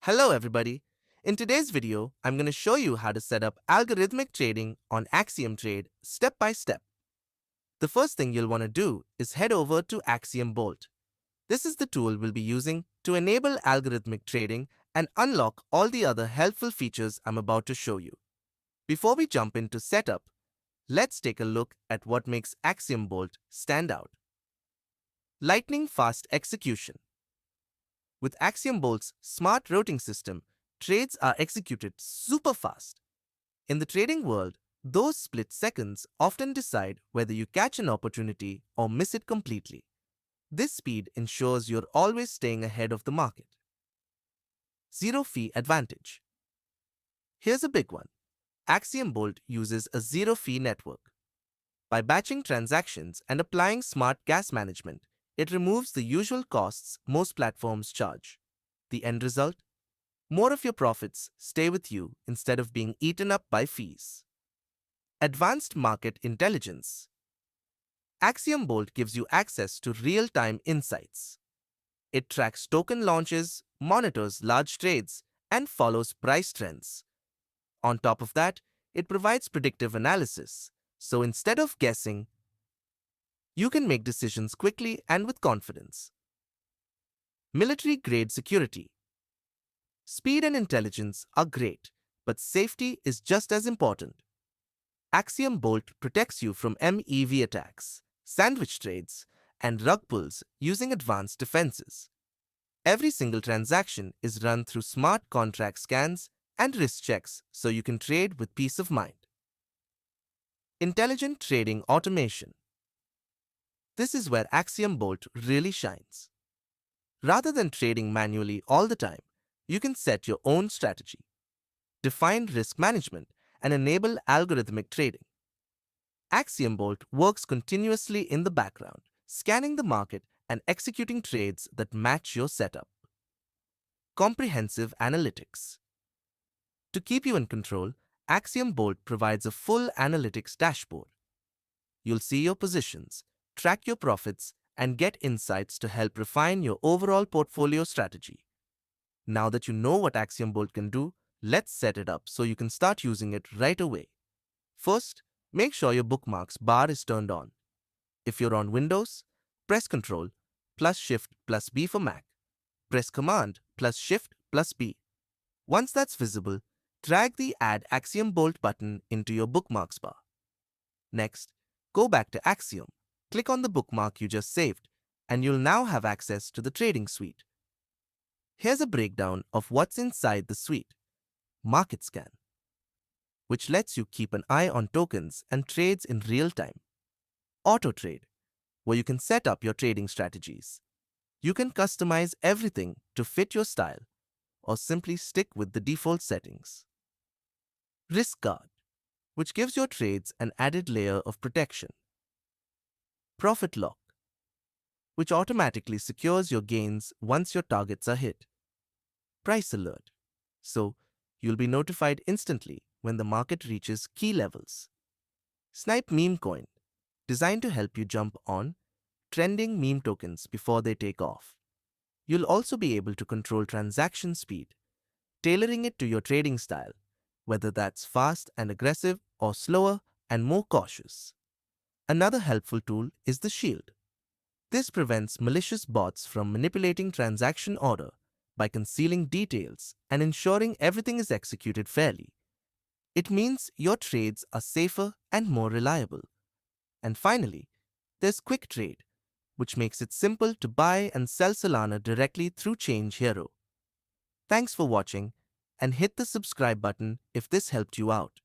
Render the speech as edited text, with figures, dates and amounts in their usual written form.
Hello everybody. In today's video, I'm going to show you how to set up algorithmic trading on Axiom Trade step by step. The first thing you'll want to do is head over to AxiomBolt. This is the tool we'll be using to enable algorithmic trading and unlock all the other helpful features I'm about to show you. Before we jump into setup, let's take a look at what makes AxiomBolt stand out. Lightning fast execution. With AxiomBolt's smart routing system, trades are executed super fast. In the trading world, those split seconds often decide whether you catch an opportunity or miss it completely. This speed ensures you're always staying ahead of the market. Zero fee advantage. Here's a big one. AxiomBolt uses a zero fee network. By batching transactions and applying smart gas management, it removes the usual costs most platforms charge. The end result? More of your profits stay with you instead of being eaten up by fees. Advanced market intelligence. AxiomBolt gives you access to real-time insights. It tracks token launches, monitors large trades, and follows price trends. On top of that, it provides predictive analysis. So instead of guessing, you can make decisions quickly and with confidence. Military-grade security. Speed and intelligence are great, but safety is just as important. AxiomBolt protects you from MEV attacks, sandwich trades, and rug pulls using advanced defenses. Every single transaction is run through smart contract scans and risk checks so you can trade with peace of mind. Intelligent trading automation. This is where AxiomBolt really shines. Rather than trading manually all the time, you can set your own strategy, define risk management, and enable algorithmic trading. AxiomBolt works continuously in the background, scanning the market and executing trades that match your setup. Comprehensive analytics. To keep you in control, AxiomBolt provides a full analytics dashboard. You'll see your positions, track your profits, and get insights to help refine your overall portfolio strategy. Now that you know what AxiomBolt can do, let's set it up so you can start using it right away. First, make sure your bookmarks bar is turned on. If you're on Windows, press Ctrl plus Shift plus B for Mac. Press Command plus Shift plus B. Once that's visible, drag the Add AxiomBolt button into your bookmarks bar. Next, go back to Axiom. Click on the bookmark you just saved, and you'll now have access to the trading suite. Here's a breakdown of what's inside the suite. Market Scan, which lets you keep an eye on tokens and trades in real time. Auto Trade, where you can set up your trading strategies. You can customize everything to fit your style, or simply stick with the default settings. Risk Guard, which gives your trades an added layer of protection. Profit Lock, which automatically secures your gains once your targets are hit. Price Alert, so you'll be notified instantly when the market reaches key levels. Snipe Meme Coin, designed to help you jump on trending meme tokens before they take off. You'll also be able to control transaction speed, tailoring it to your trading style, whether that's fast and aggressive or slower and more cautious. Another helpful tool is the Shield. This prevents malicious bots from manipulating transaction order by concealing details and ensuring everything is executed fairly. It means your trades are safer and more reliable. And finally, there's Quick Trade, which makes it simple to buy and sell Solana directly through Change Hero. Thanks for watching, and hit the subscribe button if this helped you out.